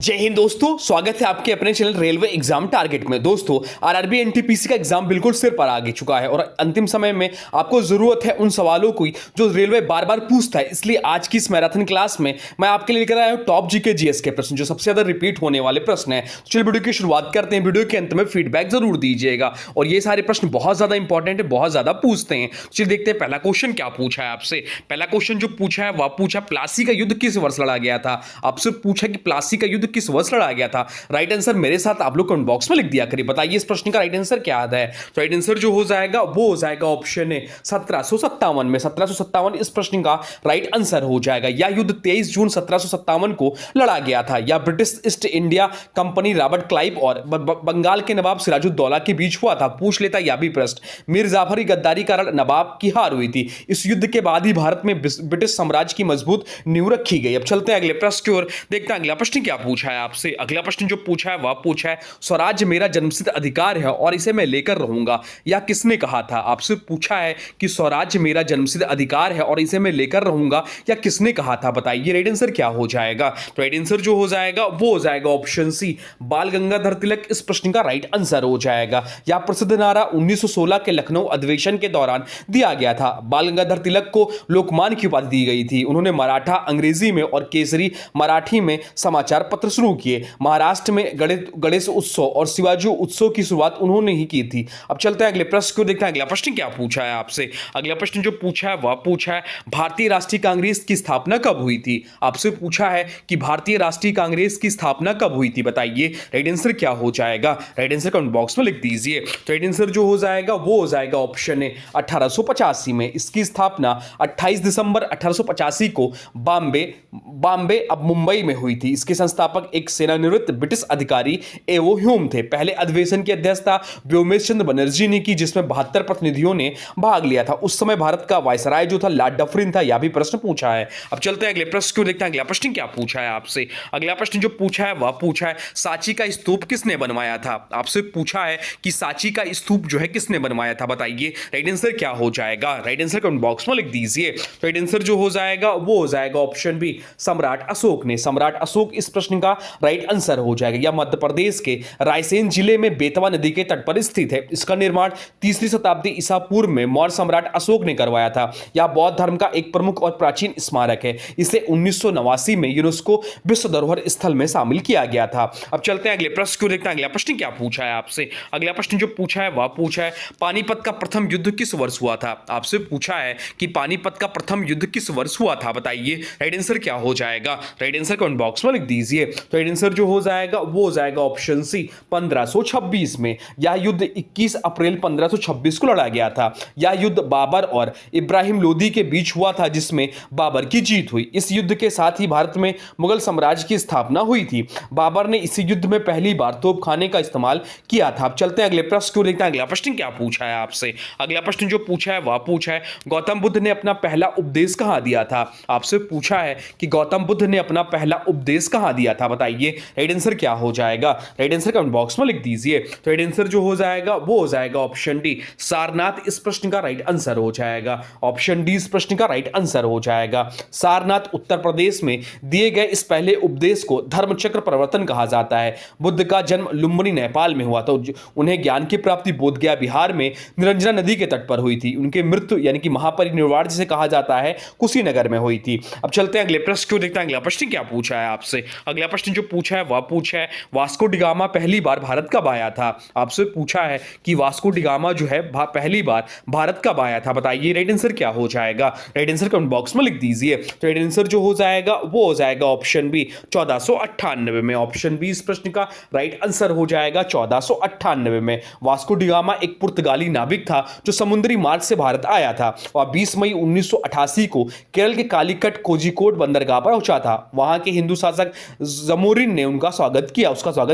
जय हिंद दोस्तों, स्वागत है आपके अपने चैनल रेलवे एग्जाम टारगेट में। दोस्तों, आरआरबी एनटीपीसी का एग्जाम बिल्कुल सिर पर आगे चुका है और अंतिम समय में आपको जरूरत है उन सवालों की जो रेलवे बार बार पूछता है। इसलिए आज की इस मैराथन क्लास में मैं आपके लिए लेकर आया हूं टॉप जीके जीएस के प्रश्न, जो सबसे ज्यादा रिपीट होने वाले प्रश्न है। तो चलिए वीडियो की शुरुआत करते हैं। वीडियो के अंत में फीडबैक जरूर दीजिएगा और ये सारे प्रश्न बहुत ज्यादा इंपॉर्टेंट है, बहुत ज्यादा पूछते हैं। तो चलिए देखते हैं पहला क्वेश्चन क्या पूछा है आपसे। पहला क्वेश्चन जो पूछा है वह पूछा प्लासी का युद्ध किस वर्ष लड़ा गया था। आपसे पूछा कि प्लासी का युद्ध किस वर्ष लड़ा गया था। राइट आंसर मेरे साथ आप लोग कमेंट बॉक्स में लिख दिया करिए। बताइए इस प्रश्न का राइट आंसर क्या आता है। तो राइट आंसर जो हो जाएगा वो हो जाएगा ऑप्शन ए 1757 में। 1757 इस प्रश्न का राइट आंसर हो जाएगा। यह युद्ध 23 जून 1757 को लड़ा गया था। यह British east India company Robert Clive और बंगाल के नवाब सिराजुद्दौला के बीच हुआ था। पूछ लेता यह भी प्रश्न। मीर जाफर की गद्दारी कारण नवाब की हार हुई थी। इस युद्ध के बाद ही भारत में ब्रिटिश साम्राज्य की मजबूत नींव रखी गई। अब चलते हैं अगले प्रश्न की ओर। देखते हैं अगला प्रश्न क्या पूछा है आपसे। अगला प्रश्न जो पूछा है वह पूछा है स्वराज्य मेरा जन्मसिद्ध अधिकार है और इसे मैं लेकर रहूंगा। यह किसने कहा था। आपसे पूछा है कि स्वराज्य मेरा जन्मसिद्ध अधिकार है और इसे मैं लेकर रहूंगा, यह किसने कहा था। बताइए राइट आंसर क्या हो जाएगा। तो राइट आंसर जो हो जाएगा वो हो जाएगा ऑप्शन सी बाल गंगाधर तिलक इस प्रश्न का राइट आंसर हो जाएगा। यह प्रसिद्ध नारा 1916 के लखनऊ अधिवेशन के दौरान दिया गया था। बाल गंगाधर तिलक को लोकमान्य की उपाधि दी गई थी। उन्होंने मराठा अंग्रेजी में और केसरी मराठी में समाचार पत्र शुरू किए। महाराष्ट्र में गणेश उत्सव और शिवाजी उत्सव की शुरुआत उन्होंने ही की थी। अब चलते हैं अगले प्रश्न को। देखते हैं अगला प्रश्न क्या पूछा है आपसे। अगला प्रश्न जो पूछा है वह पूछा है भारतीय राष्ट्रीय कांग्रेस की स्थापना कब हुई थी। आपसे पूछा है कि भारतीय राष्ट्रीय कांग्रेस की स्थापना कब हुई थी। बताइए राइट आंसर क्या हो जाएगा। राइट आंसर कमेंट बॉक्स में लिख दीजिए। तो राइट आंसर जो हो जाएगा वो हो जाएगा ऑप्शन ए 1885 में। इसकी स्थापना 28 दिसंबर 1885 को बॉम्बे अब मुंबई में हुई थी। इसके संस्थापक एक सेवानिवृत्त ब्रिटिश अधिकारी एवो ह्यूम थे। पहले अधिवेशन की अध्यक्षता व्योमेश चंद्र बनर्जी ने की, जिसमें 72 प्रतिनिधियों ने भाग लिया था। उस समय भारत का वायसराय जो था लॉर्ड डफरिन था। यह भी प्रश्न पूछा है। अब चलते हैं अगले प्रश्न को। देखते हैं अगला प्रश्न क्या पूछा है आपसे। अगला प्रश्न जो पूछा है वह पूछा है सांची का स्तूप किसने बनवाया था। आपसे पूछा है कि सांची का स्तूप जो है किसने बनवाया था। बताइए राइट आंसर क्या हो जाएगा। राइट आंसर कमेंट बॉक्स में लिख दीजिए। राइट आंसर जो हो जाएगा वो हो जाएगा ऑप्शन बी सम्राट अशोक ने। सम्राट अशोक इस प्रश्न का राइट आंसर हो जाएगा। यह मध्य प्रदेश के रायसेन जिले में बेतवा नदी के तट पर स्थित है। इसका निर्माण 3री शताब्दी ईसा पूर्व में मौर्य सम्राट अशोक ने करवाया था। यह बौद्ध धर्म का एक प्रमुख और प्राचीन स्मारक है। इसे 1989 में यूनेस्को विश्व धरोहर स्थल में शामिल किया गया था। अब चलते हैं अगले प्रश्न को। देखते हैं अगला प्रश्न क्या पूछा है आपसे। अगला प्रश्न जो पूछा है वह पूछा है पानीपत का प्रथम युद्ध किस वर्ष हुआ था। आपसे पूछा है कि पानीपत का प्रथम युद्ध किस वर्ष हुआ था। बताइए राइट आंसर क्या हो जाएगा। राइट आंसर कमेंट बॉक्स में लिख दीजिए। तो राइट आंसर जो हो जाएगा वो हो जाएगा ऑप्शन सी 1526 में। यह युद्ध 21 अप्रैल 1526 को लड़ा गया था। यह युद्ध बाबर और इब्राहिम लोदी के बीच हुआ था, जिसमें बाबर की जीत हुई। इस युद्ध के साथ ही भारत में मुगल साम्राज्य की स्थापना हुई थी। बाबर ने इस युद्ध में पहली बार तोपखाने का इस्तेमाल किया था। अब चलते हैं अगले प्रश्न को। देखते हैं अगला प्रश्न क्या पूछा है आपसे। अगला प्रश्न जो पूछा है वह पूछा है गौतम बुद्ध ने अपना पहला उपदेश कहां दिया था। आपसे पूछा है कि गौतम बुद्ध ने अपना पहला उपदेश कहां दिया था। बताइए राइट आंसर क्या हो जाएगा। राइट आंसर कमेंट बॉक्स में लिख दीजिए। तो राइट आंसर जो हो जाएगा वो हो जाएगा ऑप्शन डी सारनाथ इस प्रश्न का राइट आंसर हो जाएगा। ऑप्शन डी इस प्रश्न का राइट आंसर हो जाएगा। सारनाथ उत्तर प्रदेश में दिए गए इस पहले उपदेश को धर्मचक्र प्रवर्तन कहा जाता है। बुद्ध का जन्म लुम्बिनी नेपाल में हुआ था। उन्हें ज्ञान की प्राप्ति बोधगया बिहार में निरंजना नदी के तट पर हुई थी। उनकी मृत्यु यानी कि महापरिनिर्वाण जिसे कहा जाता है कुशीनगर में हुई थी। अब चलते हैं अगले प्रश्न को। देखते हैं अगला प्रश्न क्या पूछा है आपसे। अगला प्रश्न जो पूछा है वह पूछा है वास्को डिगामा पहली बार भारत कब आया था। आपसे पूछा है कि वास्को डिगामा जो है पहली बार भारत कब आया था। बताइए राइट आंसर क्या हो जाएगा। राइट आंसर कमेंट बॉक्स में लिख दीजिए। तो राइट आंसर जो हो जाएगा वो हो जाएगा ऑप्शन बी 1498 में। ऑप्शन बी इस प्रश्न का राइट आंसर हो जाएगा 1498 में। वास्को डिगामा एक पुर्तगाली नाविक था जो समुद्री मार्ग से भारत आया था और 20 मई 1988 को केरल के कालीकट कोझिकोड बंदरगाह पर पहुंचा था। वहां के हिंदू शासक जमोरिन ने उसका स्वागत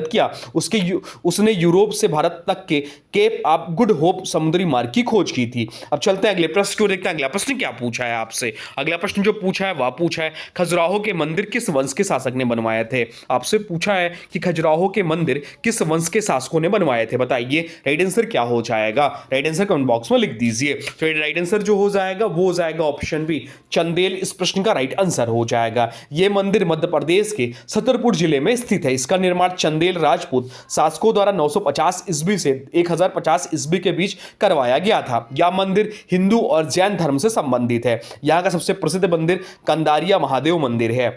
किया। उसने यूरोप से भारत तक के केप ऑफ गुड होप समुद्री मार्ग की खोज की थी। अब चलते हैं अगले प्रश्न को। देखते हैं अगला प्रश्न क्या पूछा है आपसे। अगला प्रश्न जो पूछा है वह पूछा है खजुराहो के मंदिर किस वंश के शासक ने बनवाए थे। आपसे पूछा है कि खजुराहो के मंदिर किस वंश के शासकों ने बनवाए थे। बताइए राइट आंसर क्या हो जाएगा। राइट आंसर कमेंट बॉक्स में लिख दीजिए। तो राइट आंसर जो हो जाएगा वो हो जाएगा ऑप्शन बी चंदेल इस प्रश्न का राइट आंसर हो जाएगा। यह मंदिर मध्य प्रदेश के छतरपुर जिले में स्थित है। इसका निर्माण चंदेल राजपूत शासकों द्वारा 950 ईस्वी से 1050 ईस्वी के बीच करवाया गया था। यह मंदिर हिंदू और जैन धर्म से संबंधित है। यहाँ का सबसे प्रसिद्ध मंदिर कंदारिया महादेव मंदिर है।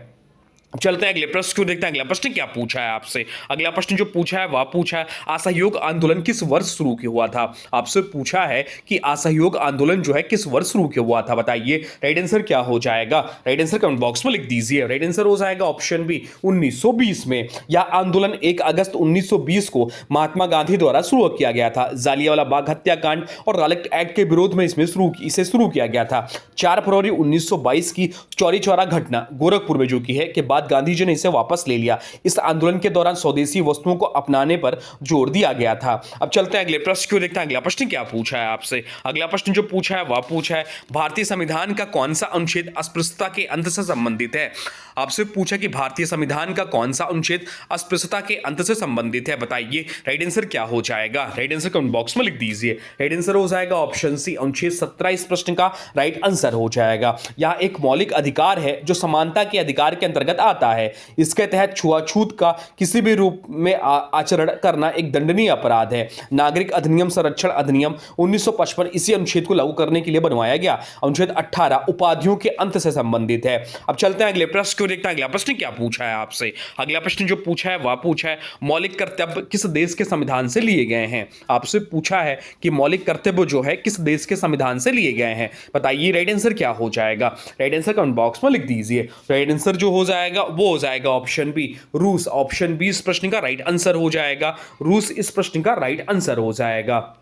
चलते हैं अगले प्रश्न को देखते हैं। अगला प्रश्न क्या पूछा है आपसे। अगला प्रश्न जो पूछा है वह पूछा है असहयोग आंदोलन किस वर्ष शुरू हुआ था। आपसे पूछा है कि असहयोग आंदोलन जो है किस वर्ष शुरू हुआ था, बताइए। राइट आंसर क्या हो जाएगा, राइट आंसर कमेंट बॉक्स में लिख दीजिए। राइट आंसर हो जाएगा ऑप्शन बी 1920 में। यह आंदोलन 1 अगस्त 1920 को महात्मा गांधी द्वारा शुरू किया गया था। जालियांवाला बाग हत्याकांड और रॉलेट एक्ट के विरोध में इसे शुरू किया गया था। 4 फरवरी 1922 की चौरी चौरा घटना गोरखपुर में जो की है के बाद गांधी जी ने इसे वापस ले लिया। इस आंदोलन के दौरान स्वदेशी वस्तुओं को अपनाने पर जोर दिया गया था। अब चलते हैं अगले प्रश्न को देखते हैं। अगला प्रश्न क्या पूछा है आपसे। अगला प्रश्न जो पूछा है वह पूछा है भारतीय संविधान का कौन सा अनुच्छेद अस्पृश्यता के अंत से संबंधित है। आपसे पूछा कि भारतीय संविधान का कौन सा अनुच्छेद अस्पृश्यता के अंत से संबंधित है, बताइए। राइट आंसर क्या हो जाएगा, राइट आंसर कमेंट बॉक्स में लिख दीजिए। राइट आंसर हो जाएगा ऑप्शन सी अनुच्छेद 17 इस प्रश्न का राइट आंसर हो जाएगा। यह एक मौलिक अधिकार है जो समानता के अधिकार के अंतर्गत आता है। इसके तहत छुआछूत का किसी भी रूप में आचरण करना एक दंडनीय अपराध है। नागरिक अधिनियम संरक्षण अधिनियम 1955 इसी अनुच्छेद को लागू करने के लिए बनवाया गया। अनुच्छेद 18 उपाधियों के अंत से संबंधित है। अब चलते हैं अगले प्रश्न को देखते हैं। अगला प्रश्न क्या पूछा है आपसे। अगला प्रश्न जो पूछा है वह पूछा है मौलिक कर्तव्य किस देश के संविधान से लिए गए हैं। आपसे पूछा है कि मौलिक कर्तव्य जो है किस देश के संविधान से लिए गए हैं, बताइए। राइट आंसर क्या हो जाएगा, राइट आंसर कमेंट बॉक्स में लिख दीजिए। राइट आंसर जो हो जाएगा वो हो जाएगा ऑप्शन बी रूस। ऑप्शन बी इस प्रश्न का राइट आंसर हो जाएगा। रूस इस प्रश्न का राइट आंसर हो जाएगा।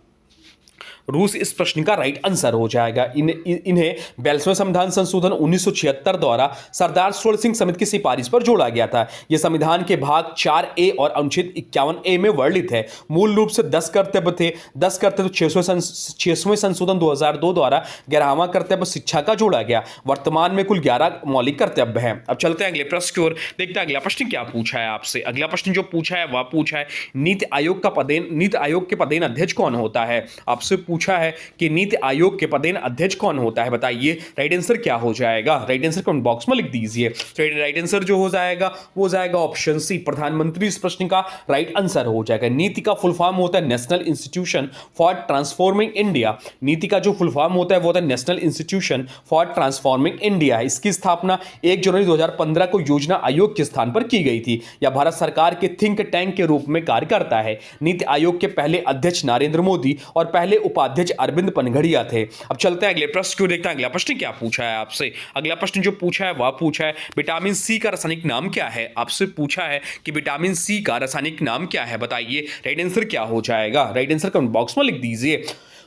रूस इस प्रश्न का राइट आंसर हो जाएगा। इन्हें 42वें संविधान संशोधन 1976 द्वारा सरदार स्वर्ण सिंह समिति की सिफारिश पर जोड़ा गया था। यह संविधान के भाग 4A और अनुच्छेद 51A में वर्णित है। मूल रूप से 10 कर्तव्य थे। 10 कर्तव्य 6वें संशोधन 2002 द्वारा 11वां कर्तव्य शिक्षा का जोड़ा गया। वर्तमान में कुल 11 मौलिक कर्तव्य हैं। अब चलते हैं अगले प्रश्न की ओर, देखते हैं अगला प्रश्न क्या पूछा है आपसे। अगला प्रश्न जो पूछा है वह पूछा है नीति आयोग के पदेन अध्यक्ष कौन होता है। आपसे पूछा है कि नीति आयोग के पदेन अध्यक्ष कौन होता है, बताइए। राइट आंसर क्या हो जाएगा, राइट आंसर कमेंट बॉक्स में लिख दीजिए। राइट आंसर जो हो जाएगा वो हो जाएगा ऑप्शन सी प्रधानमंत्री इस प्रश्न का राइट आंसर हो जाएगा। नीति का फुल फॉर्म होता है national Institution for Transforming India. नीति का जो फुल फॉर्म होता है वो होता है national Institution for Transforming India. इसकी स्थापना 1 जनवरी 2015 को योजना आयोग के स्थान पर की गई थी। यह भारत सरकार के थिंक टैंक के रूप में कार्य करता है। नीति आयोग के पहले अध्यक्ष नरेंद्र मोदी और पहले उपाध्यक्ष अरविंद पनघड़िया थे। अब चलते हैं अगले प्रश्न को देखते हैं। अगला प्रश्न क्या पूछा है आपसे। अगला प्रश्न जो पूछा है वह पूछा है विटामिन सी का रासायनिक नाम क्या है। आपसे पूछा है कि विटामिन सी का रासायनिक नाम क्या है, बताइए। राइट आंसर क्या हो जाएगा, राइट आंसर कमेंट बॉक्स में लिख दीजिए।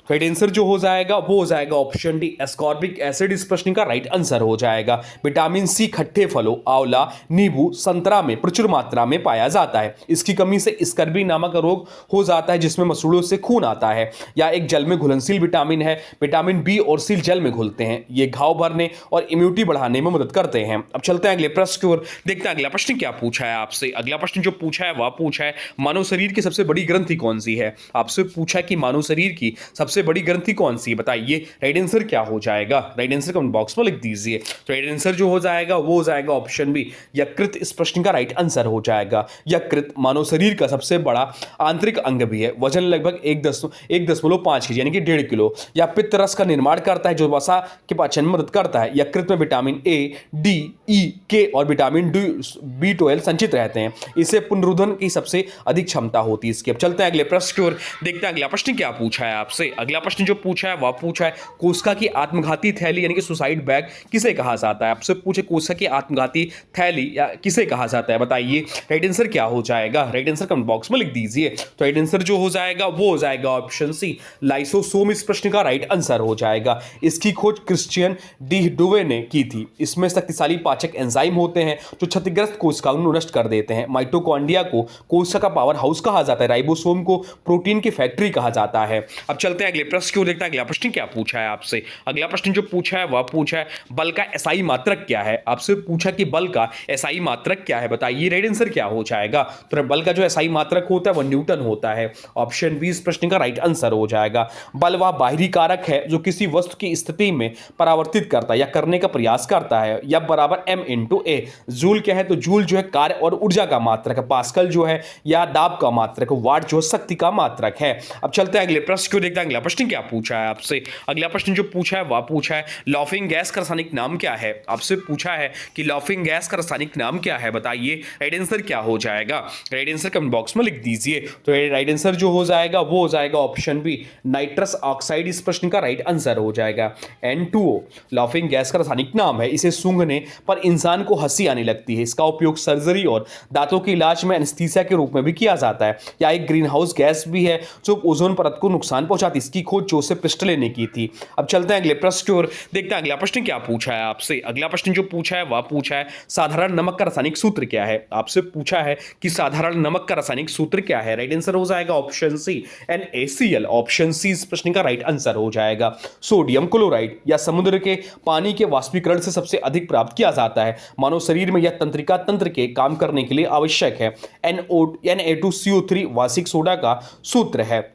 राइट आंसर जो हो जाएगा वो हो जाएगा ऑप्शन डी एस्कॉर्बिक एसिड इस प्रश्न का राइट आंसर हो जाएगा। विटामिन सी खट्टे फलों आंवला नींबू संतरा में प्रचुर मात्रा में पाया जाता है। इसकी कमी से स्कर्वी नामक रोग हो जाता है जिसमें मसूड़ों से खून आता है। यह एक जल में घुलनशील विटामिन है। विटामिन बी और सी जल में घुलते हैं। ये घाव भरने और इम्यूनिटी बढ़ाने में मदद करते हैं। अब चलते हैं अगले प्रश्न की ओर, देखते हैं अगला प्रश्न क्या पूछा है आपसे। अगला प्रश्न जो पूछा है वह पूछा है मानव शरीर की सबसे बड़ी ग्रंथि कौन सी है। आपसे पूछा कि मानव शरीर की सबसे बड़ी ग्रंथि कौन सी, बताइए। राइट आंसर क्या हो जाएगा, राइट आंसर कमेंट बॉक्स में लिख दीजिए। राइट आंसर जो हो जाएगा वो हो जाएगा ऑप्शन बी यकृत इस प्रश्न का राइट आंसर हो जाएगा। यकृत मानव शरीर का सबसे बड़ा आंतरिक अंग भी है। वजन लगभग 1.5 kg यानी कि 1.5 किलो। यह पित्त रस का निर्माण करता है जो वसा के पाचन में मदद करता है। यकृत में विटामिन ए, डी, ई, के और विटामिन B12 संचित रहते हैं। इसे पुनरुत्थान की सबसे अधिक क्षमता होती है इसकी। अब चलते हैं अगले प्रश्न की ओर, देखते हैं अगला प्रश्न क्या पूछा है आपसे। अगला प्रश्न जो पूछा है वह पूछा है कोशिका की आत्मघाती थैली यानी कि सुसाइड बैग किसे कहा जाता है। आपसे पूछे कोशिका की आत्मघाती थैली या किसे कहा जाता है, बताइए। राइट आंसर क्या हो जाएगा, राइट आंसर कमेंट बॉक्स में लिख दीजिए। तो राइट आंसर जो हो जाएगा वो हो जाएगा ऑप्शन सी लाइसोसोम इस प्रश्न का राइट आंसर हो जाएगा। इसकी खोज क्रिश्चियन डी डुवे ने की थी। इसमें शक्तिशाली पाचक एंजाइम होते हैं जो क्षतिग्रस्त कोशिकाओं को नष्ट कर देते हैं। माइटोकॉन्ड्रिया को कोशिका का पावर हाउस कहा जाता है। राइबोसोम को प्रोटीन की फैक्ट्री कहा जाता है। अब चलते हैं अगले प्रश्न की ओर देखते हैं। अगला प्रश्न क्या पूछा है आपसे। अगला प्रश्न जो पूछा है वह पूछा है बल का एसआई मात्रक क्या है। आपसे पूछा कि बल का एसआई मात्रक क्या है, बताइए राइट आंसर क्या हो जाएगा। तो बल का जो एसआई मात्रक होता है वह न्यूटन होता है। ऑप्शन बी इस प्रश्न का राइट आंसर हो जाएगा। बल वह बाहरी कारक है जो किसी वस्तु की स्थिति में परावर्तित करता है या करने का प्रयास करता है, या बराबर m इंटू ए। जूल क्या है, तो जूल जो है कार्य और ऊर्जा का मात्रक है, पास्कल जो है या दाब का मात्रक, वाट जो शक्ति का मात्रक है। अब चलते हैं अगले प्रश्न को देखते हैं। अगला प्रश्न क्या पूछा है आपसे। अगला प्रश्न जो पूछा है वह पूछा है लॉफिंग गैस का रासायनिक नाम क्या है। आपसे पूछा है कि लॉफिंग गैस का रासायनिक नाम क्या है, बताइए राइट आंसर क्या हो जाएगा। राइट आंसर कमेंट बॉक्स में लिख दीजिए। तो राइट आंसर जो हो जाएगा वो हो जाएगा ऑप्शन बी नाइट्रस ऑक्साइड। इस प्रश्न का राइट आंसर हो जाएगा। N2O लॉफिंग गैस का रासायनिक नाम है। इसे सूंघने पर इंसान को हंसी आने लगती है। इसका उपयोग सर्जरी और दांतों के इलाज में एनेस्थीसिया के रूप में भी किया जाता है। या एक ग्रीन हाउस गैस भी है जो ओजोन परत को नुकसान पहुंचाती है। इसकी खोज जोसेफ प्रिस्टले ने की थी। अब चलते हैं अगले प्रश्न की ओर, देखते हैं अगला प्रश्न क्या पूछा है आपसे। अगला प्रश्न जो पूछा है वह पूछा है साधारण नमक का रासायनिक सूत्र क्या है। आपसे पूछा है कि साधारण नमक का रासायनिक सूत्र क्या है। राइट आंसर हो जाएगा option C NaCl। Option C इस प्रश्न का राइट आंसर हो जाएगा। सोडियम क्लोराइड या समुद्र के पानी के वाष्पीकरण से सबसे अधिक प्राप्त किया जाता है। मानव शरीर में यह तंत्रिका तंत्र के काम करने के लिए आवश्यक है। Na2CO3 वार्षिक सोडा का सूत्र है।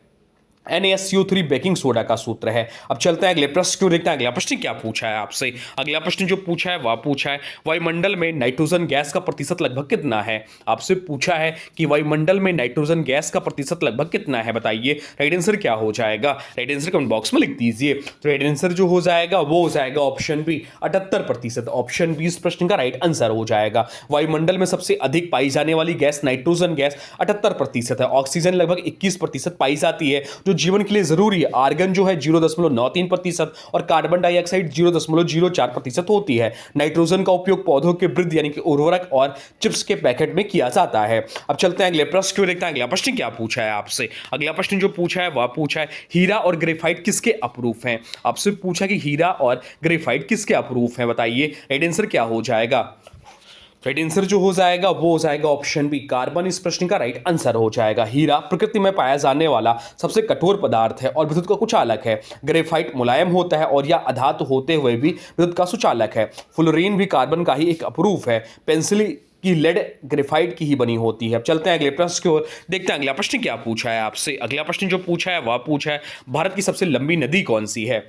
NaSCO3 बेकिंग सोडा का सूत्र है। अब चलते हैं अगले प्रश्न को देखते हैं। अगला प्रश्न क्या पूछा है आपसे। अगला प्रश्न जो पूछा है वह पूछा है वायुमंडल में नाइट्रोजन गैस का प्रतिशत लगभग कितना है। आपसे पूछा है कि वायुमंडल में नाइट्रोजन गैस का प्रतिशत लगभग कितना है, बताइए राइट आंसर क्या हो जाएगा। राइट आंसर कमेंट बॉक्स में लिख दीजिए। तो राइट आंसर जो हो जाएगा वो हो जाएगा ऑप्शन बी 78%। ऑप्शन बी इस प्रश्न का राइट आंसर हो जाएगा। वायुमंडल में सबसे अधिक पाई जाने वाली गैस नाइट्रोजन गैस 78% है। ऑक्सीजन लगभग 21% पाई जाती है जो जीवन के लिए जरूरी है। आर्गन जो है 0.93% और कार्बन डाइऑक्साइड 0.04% होती है। नाइट्रोजन का उपयोग पौधों के वृद्धि यानी कि उर्वरक और चिप्स के पैकेट में किया जाता है। अब चलते हैं अगले प्रश्न को देखते हैं। अगला प्रश्न क्या पूछा है आपसे। अगला प्रश्न जो पूछा है वह पूछा है हीरा और ग्रेफाइट किसके अप्रूफ हैं। आपसे पूछा कि हीरा और ग्रेफाइट किसके अप्रूफ हैं, बताइए राइट आंसर क्या हो जाएगा। राइट आंसर जो हो जाएगा वो हो जाएगा ऑप्शन बी कार्बन। इस प्रश्न का राइट आंसर हो जाएगा। हीरा प्रकृति में पाया जाने वाला सबसे कठोर पदार्थ है और विद्युत का कुचालक है। ग्रेफाइट मुलायम होता है और यह अधातु होते हुए भी विद्युत का सुचालक है। फ्लोरीन भी कार्बन का ही एक अप्रूफ है। पेंसिल की लेड ग्रेफाइट की ही बनी होती है। अब चलते हैं अगले प्रश्न की ओर, देखते हैं अगला प्रश्न क्या पूछा है आपसे। अगला प्रश्न जो पूछा है वह पूछा है भारत की सबसे लंबी नदी कौन सी है।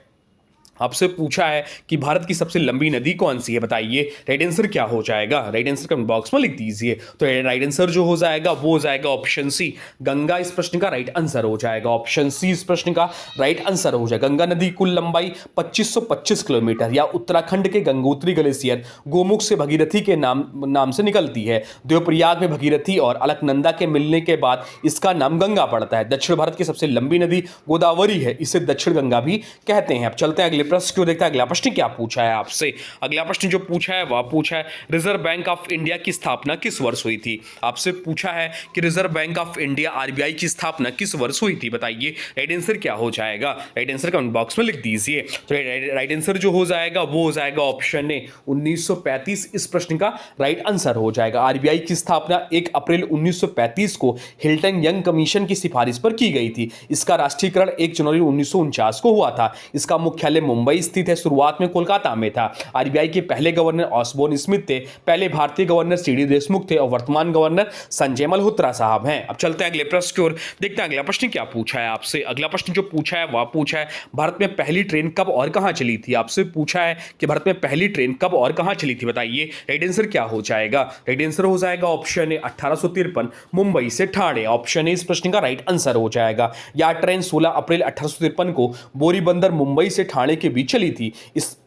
आपसे पूछा है कि भारत की सबसे लंबी नदी कौन सी है, बताइए राइट आंसर क्या हो जाएगा। राइट आंसर कमेंट बॉक्स में लिख दीजिए। तो राइट आंसर जो हो जाएगा वो हो जाएगा ऑप्शन सी गंगा। इस प्रश्न का राइट आंसर हो जाएगा। ऑप्शन सी इस प्रश्न का राइट आंसर हो जाएगा। गंगा नदी कुल लंबाई 2525 किलोमीटर या उत्तराखंड के गंगोत्री ग्लेशियर गोमुख से भगीरथी के नाम से निकलती है। देवप्रयाग में भगीरथी और अलकनंदा के मिलने के बाद इसका नाम गंगा पड़ता है। दक्षिण भारत की सबसे लंबी नदी गोदावरी है, इसे दक्षिण गंगा भी कहते हैं। अब चलते हैं अगले प्रश्न को देखता है। अगला प्रश्न क्या पूछा है आपसे। अगला प्रश्न जो पूछा है वह पूछा है रिजर्व बैंक ऑफ इंडिया की स्थापना किस वर्ष हुई थी। आपसे पूछा है कि reserve bank of India RBI की स्थापना किस वर्ष हुई थी, बताइए राइट आंसर क्या हो जाएगा। राइट आंसर कमेंट बॉक्स में लिख दीजिए। तो राइट आंसर जो हो जाएगा वो हो जाएगा ऑप्शन ए 1935 इस प्रश्न का राइट आंसर हो जाएगा। RBI की स्थापना 1 अप्रैल 1935 को हिल्टन यंग कमीशन की सिफारिश पर की गई थी। इसका राष्ट्रीयकरण 1 जनवरी 1949 को हुआ था। इसका मुख्यालय मुंबई स्थित है। शुरुआत में कोलकाता में था। RBI के पहले गवर्नर ऑसबोर्न स्मिथ थे। पहले भारतीय गवर्नर CD देशमुख थे और वर्तमान गवर्नर संजय मल्होत्रा साहब हैं। अब चलते हैं अगले प्रश्न की ओर, देखते हैं अगला प्रश्न क्या पूछा है आपसे। अगला प्रश्न जो पूछा है वह पूछा है भारत में पहली ट्रेन कब और कहां चली थी। आपसे पूछा है कि भारत में पहली ट्रेन कब और कहां चली थी, बताइए राइट आंसर क्या हो जाएगा। राइट आंसर हो जाएगा ऑप्शन ए 1853 मुंबई से ठाणे। ऑप्शन ए इस प्रश्न का राइट आंसर हो जाएगा। यह ट्रेन 16 अप्रैल 1853 को बोरीबंदर मुंबई से ठाणे के बीच चली थी।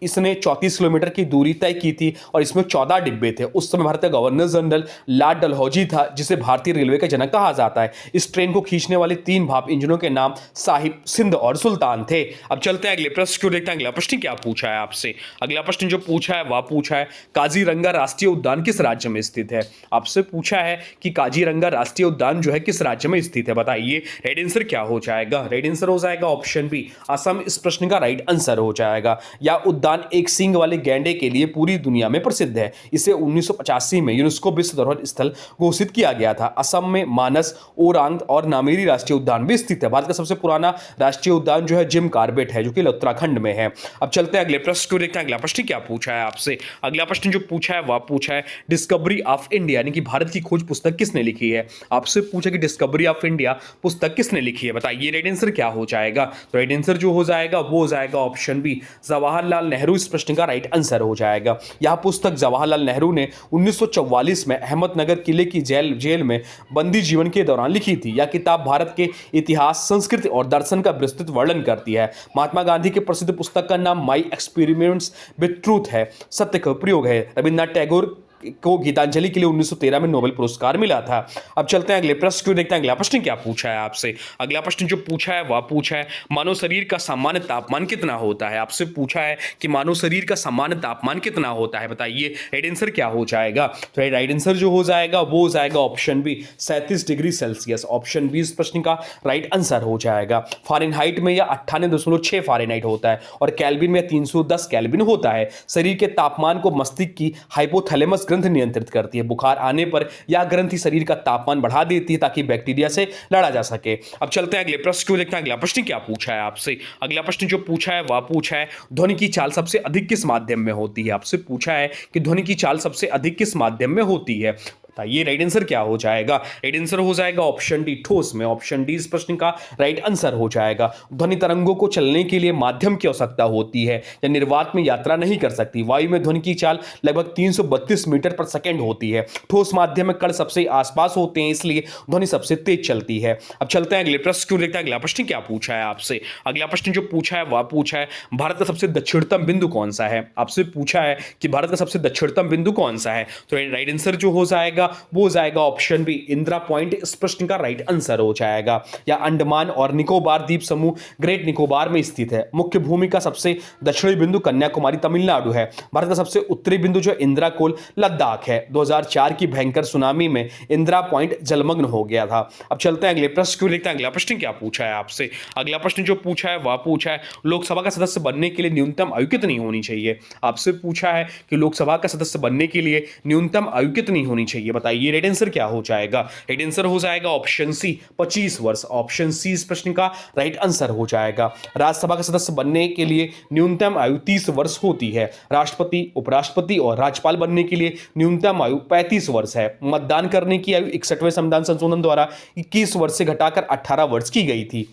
इसने 34 किलोमीटर की दूरी तय की थी और इसमें 14 डिब्बे थे। उस समय भारतीय गवर्नर जनरल लॉर्ड डलहौजी था, जिसे भारतीय रेलवे का जनक कहा जाता है। इस ट्रेन को खींचने वाले 3 भाप इंजनों के नाम साहिब, सिंध और सुल्तान थे। अब चलते हैं अगले प्रश्न को देखते हैं। अगला प्रश्न क्या पूछा है आपसे। अगला प्रश्न जो पूछा है वह पूछा है काजीरंगा राष्ट्रीय उद्यान किस राज्य में स्थित है। आपसे पूछा है कि काजीरंगा राष्ट्रीय उद्यान जो है किस राज्य में स्थित है, बताइए राइट आंसर क्या हो जाएगा। राइट आंसर हो जाएगा ऑप्शन बी असम। इस प्रश्न का राइट आंसर हो हो जाएगा। यह उद्यान एक सींग वाले गैंडे के लिए पूरी दुनिया में प्रसिद्ध है। इसे 1985 में यूनेस्को विश्व धरोहर स्थल घोषित किया गया था। असम में मानस, ओरांग और नामेरी राष्ट्रीय उद्यान भी स्थित है। भारत का सबसे पुराना राष्ट्रीय उद्यान जो है जिम कॉर्बेट है, जो कि उत्तराखंड में है। अब चलते हैं अगले प्रश्न को देखते हैं। अगला प्रश्न क्या पूछा है आपसे। अगला प्रश्न जो पूछा है वह पूछा है डिस्कवरी ऑफ इंडिया यानी कि भारत की खोज पुस्तक किसने लिखी है। आपसे पूछा कि डिस्कवरी ऑफ इंडिया पुस्तक किसने लिखी है, बताइए राइट आंसर क्या हो जाएगा। तो राइट आंसर जो हो जाएगा वो हो जाएगा ऑप्शन बी, जवाहरलाल नेहरू इस प्रश्न का राइट आंसर हो जाएगा। यह पुस्तक जवाहरलाल नेहरू ने 1944 में अहमदनगर किले की जेल में बंदी जीवन के दौरान लिखी थी। यह किताब भारत के इतिहास, संस्कृति और दर्शन का विस्तृत वर्णन करती है। महात्मा गांधी की प्रसिद्ध पुस्तक का नाम माई एक्सपेरिमेंट्स विद ट्रूथ है, सत्य का प्रयोग है। रविन्द्रनाथ टैगोर को गीतांजलि के लिए 1913 में नोबेल पुरस्कार मिला था। अब चलते हैं अगले प्रश्न को देखते हैं। अगला प्रश्न क्या पूछा है आपसे। अगला प्रश्न जो पूछा है वह पूछा है मानव शरीर का सामान्य तापमान कितना होता है। आपसे पूछा है कि मानव शरीर का सामान्य तापमान कितना होता है, बताइए राइट आंसर क्या हो जाएगा। तो राइट आंसर जो हो जाएगा वो हो जाएगा option B, 37 degree Celsius. Option B इस प्रश्न का राइट आंसर हो जाएगा। फारेनहाइट में यह 98.6 फारेनहाइट होता है और केल्विन में 310 केल्विन होता है। शरीर के तापमान को मस्तिष्क की हाइपोथैलेमस ग्रंथि नियंत्रित करती है। बुखार आने पर यह ग्रंथि शरीर का तापमान बढ़ा देती है ताकि बैक्टीरिया से लड़ा जा सके। अब चलते हैं अगले प्रश्न को देखते हैं। अगला प्रश्न क्या पूछा है आपसे। अगला प्रश्न जो पूछा है वह पूछा है ध्वनि की चाल सबसे अधिक किस माध्यम में होती है। आपसे पूछा है कि ध्वनि की चाल सबसे अधिक किस माध्यम में होती है, ये राइट आंसर क्या हो जाएगा। राइट आंसर हो जाएगा ऑप्शन डी, ठोस में। ऑप्शन डी इस प्रश्न का राइट आंसर हो जाएगा। ध्वनि तरंगों को चलने के लिए माध्यम की आवश्यकता होती है, यह निर्वात में यात्रा नहीं कर सकती। वायु में ध्वनि की चाल लगभग 332 मीटर पर सेकंड होती है। ठोस माध्यम में कण सबसे आसपास होते हैं, इसलिए ध्वनि सबसे तेज चलती है। अब चलते हैं अगले प्रश्न को देखते हैं। अगला प्रश्न क्या पूछा है आपसे। अगला प्रश्न जो पूछा है वह पूछा है भारत का सबसे दक्षिणतम बिंदु कौन सा है। आपसे पूछा है कि भारत का सबसे दक्षिणतम बिंदु कौन सा है। तो राइट आंसर जो हो जाएगा वो हो जाएगा ऑप्शन बी, इंदिरा पॉइंट इस प्रश्न का राइट आंसर हो जाएगा। या अंडमान और निकोबार द्वीप समूह ग्रेट निकोबार में स्थित है। मुख्य भूमि का सबसे दक्षिणी बिंदु कन्याकुमारी तमिलनाडु है। भारत का सबसे उत्तरी बिंदु जो इंदिरा कोल लद्दाख है। 2004 की भयंकर सुनामी में इंदिरा पॉइंट जलमग्न हो गया था। अब चलते हैं अगले प्रश्न को देखते हैं। अगला प्रश्न क्या पूछा है आपसे। अगला प्रश्न जो पूछा है वह पूछा है लोकसभा का सदस्य बनने के लिए न्यूनतम आयु कितनी होनी चाहिए। आपसे पूछा है कि लोकसभा का सदस्य बनने के लिए न्यूनतम आयु कितनी होनी चाहिए, बताइए राइट आंसर क्या हो जाएगा। राइट आंसर हो जाएगा ऑप्शन सी, 25 वर्ष। ऑप्शन सी इस प्रश्न का राइट आंसर हो जाएगा। राज्यसभा का सदस्य बनने के लिए न्यूनतम आयु 30 वर्ष होती है। राष्ट्रपति, उपराष्ट्रपति और राज्यपाल बनने के लिए न्यूनतम आयु 35 वर्ष है। मतदान करने की आयु 61वें संविधान संशोधन द्वारा 21 वर्ष से घटाकर 18 वर्ष की गई थी।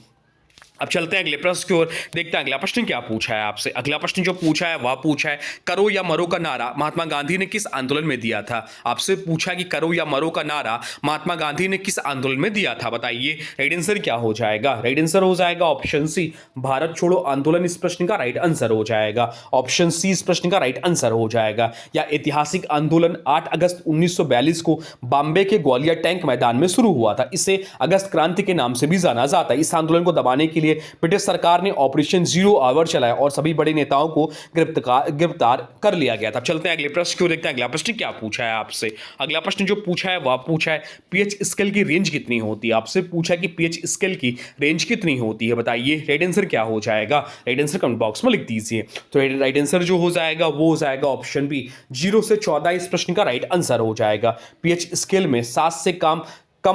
अब चलते हैं अगले प्रश्न की ओर, देखते हैं अगला प्रश्न क्या पूछा है आपसे। अगला प्रश्न जो पूछा है वह पूछा है करो या मरो का नारा महात्मा गांधी ने किस आंदोलन में दिया था। आपसे पूछा कि करो या मरो का नारा महात्मा गांधी ने किस आंदोलन में दिया था, बताइए राइट आंसर क्या हो जाएगा। राइट आंसर हो जाएगा ऑप्शन सी, भारत छोड़ो आंदोलन इस प्रश्न का राइट आंसर हो जाएगा। ऑप्शन सी इस प्रश्न का राइट आंसर हो जाएगा। यह ऐतिहासिक आंदोलन 8 अगस्त 1942 को बॉम्बे के ग्वालियर टैंक मैदान में शुरू हुआ था। इसे अगस्त क्रांति के नाम से भी जाना जाता है। इस आंदोलन को दबाने के लिए ब्रिटिश सरकार ने ऑपरेशन जीरो आवर चलाया और सभी बड़े नेताओं को गिरफ्तार कर लिया गया था। चलते हैं अगले प्रश्न को देखते हैं। अगला प्रश्न क्या पूछा है आपसे। अगला प्रश्न जो पूछा है वह पूछा है पीएच स्केल की रेंज कितनी होती है। आपसे पूछा है कि पीएच स्केल की रेंज कितनी होती है, बताइए राइट आंसर क्या हो जाएगा। राइट आंसर कमेंट बॉक्स में लिख दीजिए। तो राइट आंसर जो हो जाएगा वो हो जाएगा ऑप्शन बी, 0 से 14 इस प्रश्न का राइट आंसर हो जाएगा। पीएच स्केल में 7 से कम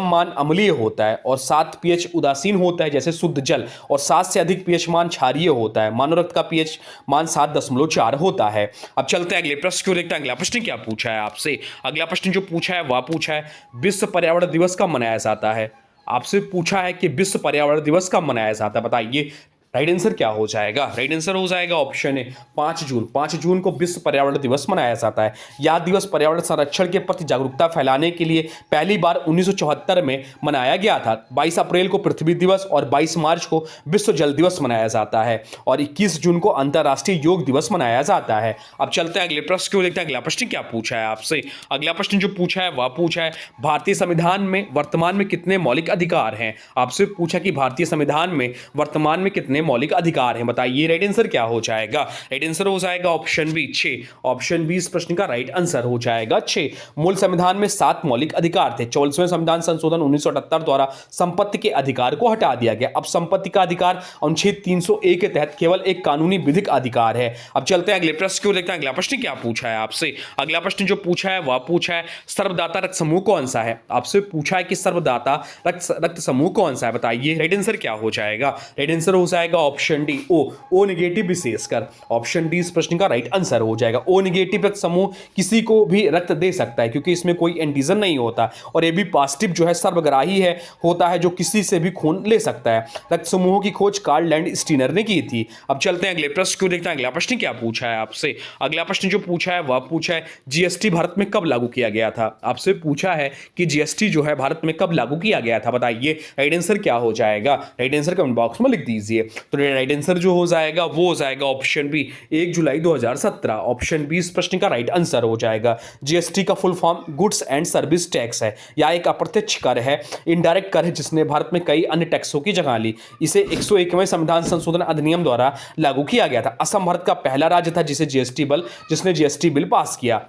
मान अम्लीय होता है और 7 पीएच उदासीन होता है जैसे शुद्ध जल, और 7 से अधिक पीएच मान क्षारीय होता है। मानव रक्त का पीएच मान 7.4 होता है। अब चलते हैं अगले प्रश्न को देखते हैं। अगला प्रश्न क्या पूछा है आपसे। अगला प्रश्न जो पूछा है वह पूछा है विश्व पर्यावरण दिवस कब मनाया जाता है। आपसे पूछा है कि विश्व पर्यावरण दिवस कब मनाया जाता है, बताइए राइट आंसर क्या हो जाएगा। राइट आंसर हो जाएगा ऑप्शन ए, 5 जून। 5 जून को विश्व पर्यावरण दिवस मनाया जाता है। यह दिवस पर्यावरण संरक्षण के प्रति जागरूकता फैलाने के लिए पहली बार 1974 में मनाया गया था। 22 अप्रैल को पृथ्वी दिवस और 22 मार्च को विश्व जल दिवस मनाया जाता है और 21 जून को अंतर्राष्ट्रीय योग दिवस मनाया जाता है। अब चलते हैं अगले प्रश्न को देखते हैं। अगला प्रश्न क्या पूछा है आपसे। अगला प्रश्न जो पूछा है वह पूछा है भारतीय संविधान में वर्तमान में कितने मौलिक अधिकार हैं। आपसे पूछा कि भारतीय संविधान में वर्तमान में कितने कितने मौलिक अधिकार हैं? बताइए राइट आंसर क्या हो जाएगा? राइट आंसर हो जाएगा ऑप्शन बी 6। ऑप्शन बी इस प्रश्न का राइट आंसर हो जाएगा 6। मूल संविधान में 7 मौलिक अधिकार थे। 44वें संविधान संशोधन 1978 द्वारा संपत्ति के अधिकार को हटा दिया गया। अब संपत्ति का अधिकार अनुच्छेद 301 के तहत केवल एक कानूनी विधिक अधिकार है। अब चलते हैं अगले प्रश्न को देखते हैं। अगला प्रश्न क्या पूछा है आपसे? अगला प्रश्न जो पूछा है वह पूछा है सर्वदाता रक्त समूह कौन सा है? आपसे पूछा है कि सर्वदाता रक्त समूह कौन सा है? बताइए राइट आंसर क्या हो जाएगा? राइट आंसर हो जाएगा ऑप्शन डी ओ नेगेटिव विशेषकर। ऑप्शन डी इस प्रश्न का राइट आंसर हो जाएगा। ओ नेगेटिव रक्त समूह किसी को भी रक्त दे सकता है क्योंकि इसमें कोई एंटीजन नहीं होता, और ए बी पॉजिटिव जो है सर्वग्राही है होता है जो किसी से भी खून ले सकता है। रक्त समूहों की खोज कार्ल लैंडस्टीनर ने की थी। अब चलते हैं अगले प्रश्न को देखते हैं। अगला प्रश्न क्या पूछा है आपसे? अगला प्रश्न जो पूछा है वह पूछा है जीएसटी भारत में कब लागू किया गया था? आपसे पूछा है कि जीएसटी जो है भारत में कब लागू किया गया था? बताइए राइट आंसर क्या हो जाएगा? राइट आंसर कमेंट बॉक्स में लिख दीजिए। तो राइट आंसर जो हो जाएगा वो हो जाएगा ऑप्शन बी 1 जुलाई 2017। ऑप्शन बी इस प्रश्न का राइट आंसर हो जाएगा। जीएसटी का full form goods and service tax है। यह एक अप्रत्यक्ष कर है, इनडायरेक्ट कर है जिसने भारत में कई अन्य टैक्सों की जगह ली। इसे 101वें संविधान संशोधन अधिनियम द्वारा लागू किया गया था। असम भारत का पहला राज्य था जिसने जीएसटी बिल पास किया।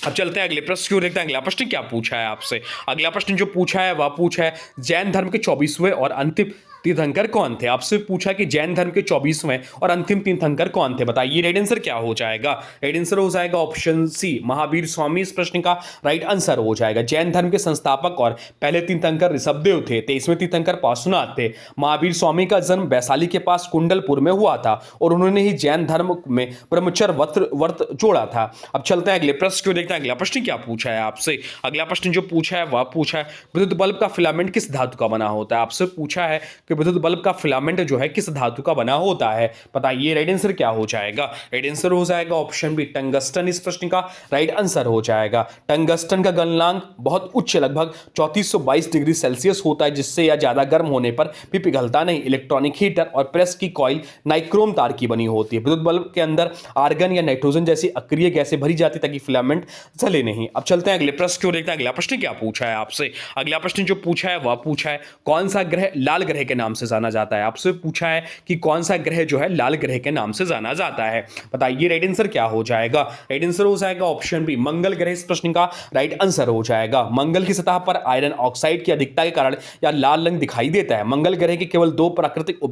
अब चलते हैं अगले प्रश्न को देखते हैं। अगला प्रश्न क्या पूछा है आपसे? अगला प्रश्न जो पूछा है वह पूछा है जैन धर्म के 24वें और अंतिम तीर्थंकर कौन थे? आपसे पूछा कि जैन धर्म के 24वें और अंतिम तीर्थंकर कौन थे? बताइए राइट आंसर क्या हो जाएगा? राइट आंसर हो जाएगा ऑप्शन सी महावीर स्वामी इस प्रश्न का राइट आंसर हो जाएगा। जैन धर्म के संस्थापक और पहले तीर्थंकर ऋषभदेव थे। 23वें तीर्थंकर पार्श्वनाथ थे। महावीर स्वामी का जन्म वैशाली के पास कुंडलपुर में हुआ था और उन्होंने ही जैन धर्म में ब्रह्मचर्य व्रत जोड़ा था। अब चलते हैं अगले प्रश्न को देखते हैं। अगला प्रश्न क्या पूछा है आपसे? अगला प्रश्न जो पूछा है वह पूछा है विद्युत बल्ब का फिलामेंट किस धातु का बना होता है? आपसे पूछा है कि विद्युत बल्ब का फिलामेंट जो है किस धातु का बना होता है? बताइए राइट आंसर क्या हो जाएगा? राइट आंसर हो जाएगा ऑप्शन बी टंगस्टन इस प्रश्न का राइट आंसर हो जाएगा। टंगस्टन का गलनांक बहुत उच्च लगभग 3422 डिग्री सेल्सियस होता है, जिससे यह ज्यादा गर्म होने पर भी पिघलता नहीं। इलेक्ट्रॉनिक हीटर और प्रेस की कॉइल नाइक्रोम तार की बनी होती है। विद्युत बल्ब के अंदर आर्गन या नाइट्रोजन जैसी अक्रिय गैसें भरी जाती ताकि फिलामेंट जले नहीं। अब चलते हैं अगले प्रश्न को देखते हैं। अगला प्रश्न क्या पूछा है आपसे? अगला प्रश्न जो पूछा है वह पूछा है कौन सा ग्रह लाल ग्रह के नाम से जाना जाता है? आपसे पूछा है कि कौन सा ग्रह जो है लाल ग्रह के नाम से जाना जाता है? बताइए राइट आंसर क्या हो जाएगा? राइट आंसर हो जाएगा ऑप्शन बी मंगल ग्रह इस प्रश्न का राइट आंसर हो जाएगा। मंगल की सतह पर आयरन ऑक्साइड की अधिकता के कारण यह लाल रंग दिखाई देता है। मंगल ग्रह के केवल 2 प्राकृतिक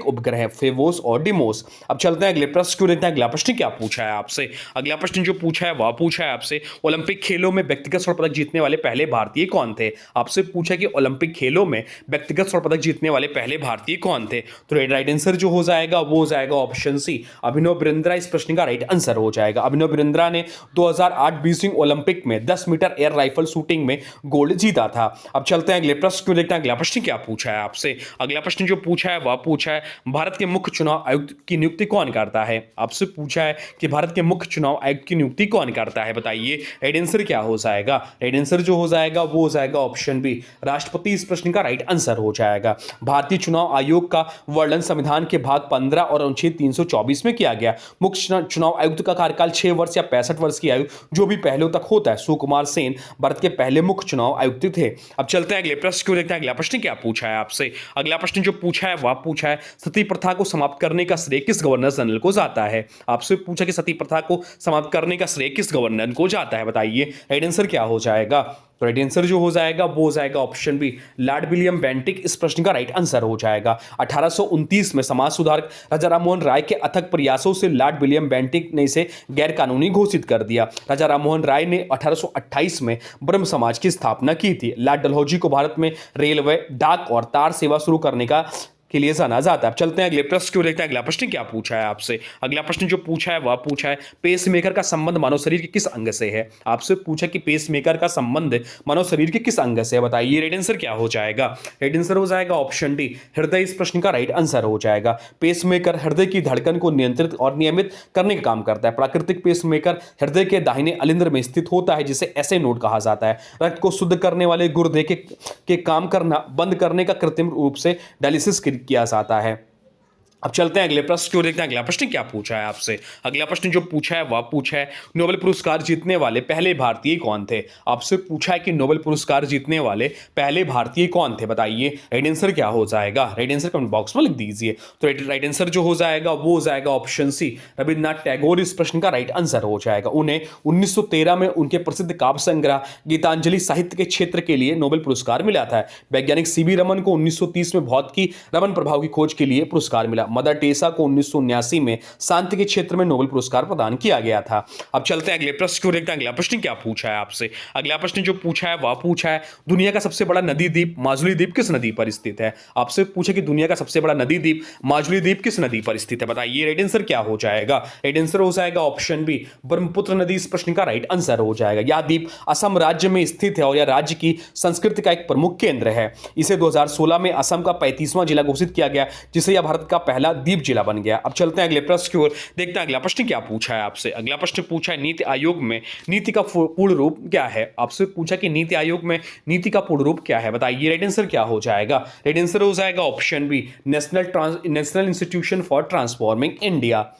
उपग्रह हैं, फेवोस और डिमोस। अब चलते हैं अगले प्रश्न को देखते हैं। अगला प्रश्न क्या पूछा है आपसे? अगला प्रश्न जो पूछा है वह पूछा है आपसे ओलंपिक खेलों में व्यक्तिगत स्वर्ण पदक जीतने वाले पहले भारतीय कौन थे? आपसे पूछा कि ओलंपिक खेलों में व्यक्तिगत स्वर्ण पदक जीतने वाले पहले भारतीय कौन थे? तो राइट आंसर जो हो जाएगा वो हो जाएगा ऑप्शन सी अभिनव बिंद्रा इस प्रश्न का राइट आंसर हो जाएगा। अभिनव बिंद्रा ने 2008 बीजिंग ओलंपिक में 10 मीटर एयर राइफल शूटिंग में गोल्ड जीता था। अब चलते हैं अगले प्रश्न को देखते हैं। अगला प्रश्न क्या पूछा है आपसे? अगला प्रश्न जो पूछा है वह पूछा है भारत के मुख्य चुनाव आयुक्त की नियुक्ति कौन करता है? आपसे पूछा है कि भारत के मुख्य चुनाव आयुक्त की नियुक्ति कौन करता है? बताइए राइट आंसर क्या हो जाएगा? राइट आंसर जो हो जाएगा वो हो जाएगा ऑप्शन बी राष्ट्रपति इस प्रश्न का राइट आंसर हो जाएगा। भारतीय चुनाव आयोग का वर्णन संविधान के भाग 15 और अनुच्छेद 324 में किया गया। मुख्य चुनाव आयुक्त का कार्यकाल 6 वर्ष या 65 वर्ष की आयु जो भी पहले तक होता है। सुकुमार सेन भारत के पहले मुख्य चुनाव आयुक्त थे। अब चलते हैं अगले प्रश्न को देखते हैं। अगला प्रश्न क्या पूछा है आपसे? अगला प्रश्न जो पूछा है वह पूछा है सती प्रथा को समाप्त करने का श्रेय किस गवर्नर जनरल को जाता है? आपसे पूछा कि सती प्रथा को समाप्त करने का श्रेय किस गवर्नर को जाता है? बताइए राइट आंसर क्या हो जाएगा? तो राइट आंसर जो हो जाएगा वो हो जाएगा option B Lord William Bentinck इस प्रश्न का राइट आंसर हो जाएगा। 1829 में समाज सुधारक राजा राममोहन राय के अथक प्रयासों से लॉर्ड विलियम बेंटिक ने इसे गैर कानूनी घोषित कर दिया। राजा राममोहन राय ने 1828 में ब्रह्म समाज की स्थापना की थी। लॉर्ड डलहौजी को भारत में रेलवे, डाक और तार सेवा शुरू करने के लिए जाना जाता है। अब चलते हैं अगले प्रश्न को देखते हैं। अगला प्रश्न क्या पूछा है आपसे? अगला प्रश्न जो पूछा है वह पूछा है पेसमेकर का संबंध मानव शरीर के किस अंग से है? आपसे पूछा कि पेसमेकर का संबंध मानव शरीर के किस अंग से है? बताइए राइट आंसर क्या हो जाएगा? राइट आंसर हो जाएगा ऑप्शन डी हृदय इस प्रश्न का राइट आंसर हो जाएगा। पेसमेकर हृदय की धड़कन को नियंत्रित और नियमित करने का काम करता है। प्राकृतिक पेसमेकर हृदय के दाहिने अलिंद्र में स्थित होता है जिसे ऐसे नोड कहा जाता है। रक्त को शुद्ध करने वाले गुर्दे के काम करना बंद करने का कृत्रिम रूप से डायलिसिस किया जाता है। अब चलते हैं अगले प्रश्न की ओर, देखते हैं अगला प्रश्न क्या पूछा है आपसे। अगला प्रश्न जो पूछा है वह पूछा है नोबेल पुरस्कार जीतने वाले पहले भारतीय कौन थे। आपसे पूछा है कि नोबेल पुरस्कार जीतने वाले पहले भारतीय कौन थे, बताइए राइट आंसर क्या हो जाएगा। राइट आंसर कमेंट बॉक्स में लिख दीजिए। तो राइट आंसर जो हो जाएगा वो हो जाएगा ऑप्शन सी, रविन्द्रनाथ टैगोर इस प्रश्न का राइट आंसर हो जाएगा। उन्हें 1913 में उनके प्रसिद्ध काव्य संग्रह गीतांजलि साहित्य के क्षेत्र के लिए नोबेल पुरस्कार मिला था। वैज्ञानिक सीवी रमन को 1930 में भौतिकी रमन प्रभाव की खोज के लिए पुरस्कार मिला। मदर टेरेसा को 1979 में शांति के क्षेत्र में नोबेल पुरस्कार प्रदान किया गया था। अब चलते हैं अगले प्रश्न की ओर, देखते हैं अगला प्रश्न क्या पूछा है आपसे। अगला प्रश्न जो पूछा है वह पूछा है दुनिया का सबसे बड़ा नदी द्वीप माजुली द्वीप किस नदी पर स्थित है। आपसे पूछे कि दुनिया का सबसे बड़ा नदी द्वीप माजुली द्वीप किस नदी पर स्थित है, बताइए राइट आंसर क्या हो जाएगा। राइट आंसर हो जाएगा ऑप्शन बी, ब्रह्मपुत्र नदी इस प्रश्न का राइट आंसर हो जाएगा। यह द्वीप असम राज्य में स्थित है और यह राज्य की संस्कृति का एक प्रमुख केंद्र है। इसे 2016 में असम का 35वां जिला घोषित किया गया, जिससे यह भारत का पहला द्वीप जिला बन गया। अब चलते हैं अगले प्रश्न की ओर, देखते हैं अगला प्रश्न क्या पूछा है आपसे। अगला प्रश्न पूछा है नीति आयोग में नीति का पूर्ण रूप क्या है। आपसे पूछा कि नीति आयोग में नीति का पूर्ण रूप क्या है, बताइए राइट आंसर क्या हो जाएगा। राइट आंसर हो जाएगा option B, National Institution for Transforming India.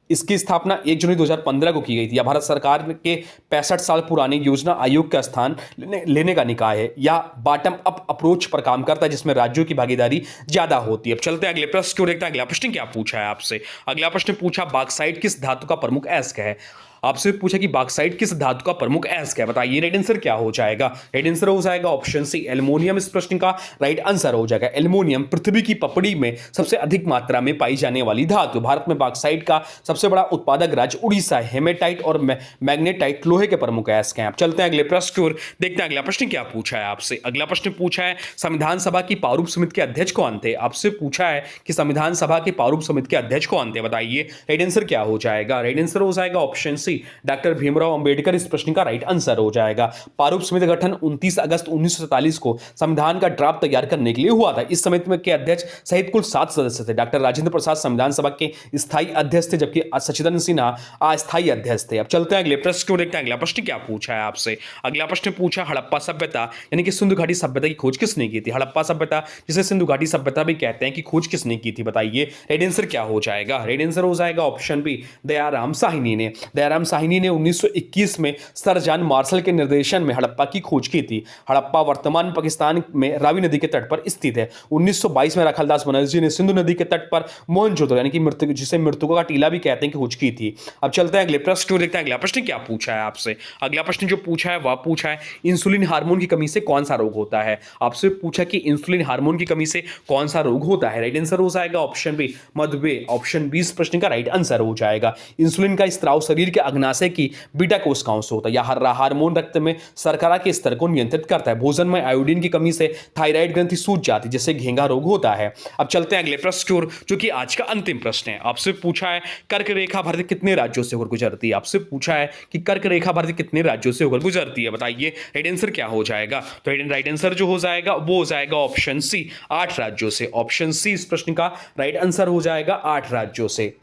इसकी स्थापना 1 जनवरी 2015 को की गई थी। यह भारत सरकार के 65 साल पुरानी योजना आयोग का स्थान लेने का निकाय है। यह बॉटम अप अप्रोच पर काम करता है, जिसमें राज्यों की भागीदारी ज्यादा होती है। अब चलते हैं अगले प्रश्न की ओर, देखते हैं अगला प्रश्न क्या पूछा है आपसे। अगला प्रश्न पूछा बॉक्साइट किस धातु का प्रमुख अयस्क है। आपसे पूछा कि बॉक्साइट किस धातु का प्रमुख अयस्क है, बताइए राइट आंसर क्या हो जाएगा। राइट आंसर हो जाएगा ऑप्शन सी, एल्युमिनियम इस प्रश्न का राइट आंसर हो जाएगा। एल्युमिनियम पृथ्वी की पपड़ी में सबसे अधिक मात्रा में पाई जाने वाली धातु। भारत में बॉक्साइट का सबसे बड़ा उत्पादक राज्य उड़ीसा है। हेमेटाइट और मैग्नेटाइट लोहे के प्रमुख अयस्क हैं। आप चलते हैं अगले प्रश्न की ओर, देखते हैं अगला प्रश्न क्या पूछा है आपसे। अगला प्रश्न पूछा है संविधान सभा की प्रारूप समिति के अध्यक्ष कौन थे। आपसे पूछा है कि संविधान सभा के प्रारूप समिति के अध्यक्ष कौन थे, बताइए राइट आंसर क्या हो जाएगा। राइट आंसर हो जाएगा option C, doctor Bhimrao Ambedkar इस प्रश्न का राइट आंसर हो जाएगा। प्रारूप समिति का गठन 29 अगस्त 1947 को संविधान का ड्राफ्ट तैयार करने के लिए हुआ था। इस समिति के अध्यक्ष सहित कुल 7 सदस्य थे। डॉक्टर राजेंद्र प्रसाद संविधान सभा के स्थायी अध्यक्ष थे, जबकि सच्चिदानंद सिन्हा अस्थायी अध्यक्ष थे। अब चलते हैं अगले प्रश्न को, देखते हैं अगला प्रश्न क्या पूछा है आपसे। अगला प्रश्न पूछा हड़प्पा सभ्यता यानी कि सिंधु घाटी सभ्यता की खोज किसने की थी। हड़प्पा सभ्यता जिसे सिंधु घाटी सभ्यता भी कहते हैं, कि खोज किसने की थी, बताइए राइट आंसर क्या हो जाएगा। राइट आंसर हो जाएगा ऑप्शन बी, दयाराम साहनी ने। दयाराम साहनी ने 1921 में सर जॉन मार्शल के निर्देशन में हड़प्पा की खोज की थी। हड़प्पा वर्तमान पाकिस्तान में रावी नदी के तट पर स्थित है। 1922 में रखलदास बनर्जी ने सिंधु नदी के तट पर मोहनजोदड़ो यानी कि मृतक जिसे मृतकों का टीला भी कहते हैं की खोज की थी। अब चलते हैं अगले प्रश्न को, देखते हैं अगला प्रश्न क्या पूछा है आपसे। अगला प्रश्न जो पूछा है वह पूछा है इंसुलिन हार्मोन की कमी से कौन सा रोग होता है। आपसे पूछा कि इंसुलिन हार्मोन की कमी से कौन सा रोग होता है। राइट आंसर हो जाएगा ऑप्शन बी, मधुमेह। ऑप्शन बी इस प्रश्न का राइट आंसर हो जाएगा। इंसुलिन का स्त्राव शरीर के अग्नाशय की बीटा कोशिकाओं से होता है। यह हार्मोन रक्त में शर्करा के स्तर को नियंत्रित करता है। भोजन में आयोडीन की कमी से थायराइड ग्रंथि सूज जाती है, जिससे घेंघा रोग होता है। अब चलते हैं अगले प्रश्न की ओर, जो कि आज का अंतिम प्रश्न है। आपसे पूछा है कर्क रेखा भारत के कितने राज्यों से होकर गुजरती है। आपसे पूछा है कि कर्क रेखा भारत के कितने राज्यों से होकर गुजरती है, बताइए राइट आंसर क्या हो जाएगा। तो राइट आंसर जो हो जाएगा वो हो जाएगा ऑप्शन सी, 8 राज्यों से। ऑप्शन सी इस प्रश्न का राइट आंसर हो जाएगा 8 राज्यों से।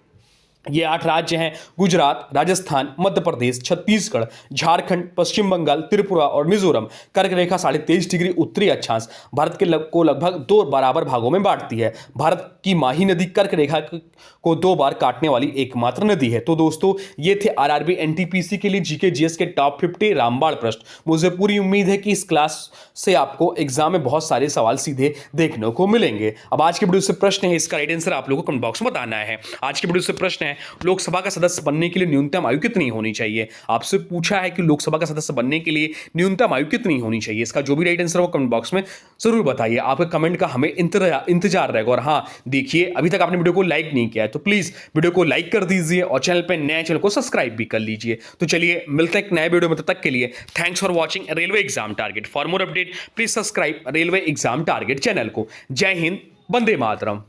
ये 8 राज्य हैं गुजरात, राजस्थान, मध्य प्रदेश, छत्तीसगढ़, झारखंड, पश्चिम बंगाल, त्रिपुरा और मिजोरम। कर्क रेखा 23.5 डिग्री उत्तरी अक्षांश भारत के को लगभग 2 बराबर भागों में बांटती है। भारत की माही नदी कर्क रेखा को 2 बार काटने वाली एकमात्र नदी है। तो दोस्तों ये थे आरआरबी एनटीपीसी के लिए जीके जीएस के टॉप 50 रामबाण प्रश्न। मुझे पूरी उम्मीद है कि इस क्लास से आपको एग्जाम में बहुत सारे सवाल सीधे देखने को मिलेंगे। अब आज के वीडियो से प्रश्न है, इसका राइट आंसर आप लोगों को कमेंट बॉक्स में बताना है। आज के वीडियो से प्रश्न है लोकसभा का सदस्य बनने के लिए न्यूनतम आयु कितनी होनी चाहिए। आपसे पूछा है कि लोकसभा का सदस्य बनने के लिए न्यूनतम आयु कितनी होनी चाहिए। इसका जो भी राइट आंसर हो कमेंट बॉक्स में जरूर बताइए। आपके कमेंट का हमें इंतजार रहेगा। और हाँ देखिए, अभी तक आपने वीडियो को लाइक नहीं किया है तो प्लीज वीडियो को लाइक कर दीजिए और चैनल पर नए चैनल को सब्सक्राइब भी कर लीजिए। तो चलिए मिलते हैं एक नए वीडियो में, तब तक के लिए thanks for watching railway exam target. For more update please subscribe railway exam target channel को। जय हिंद, वंदे मातरम।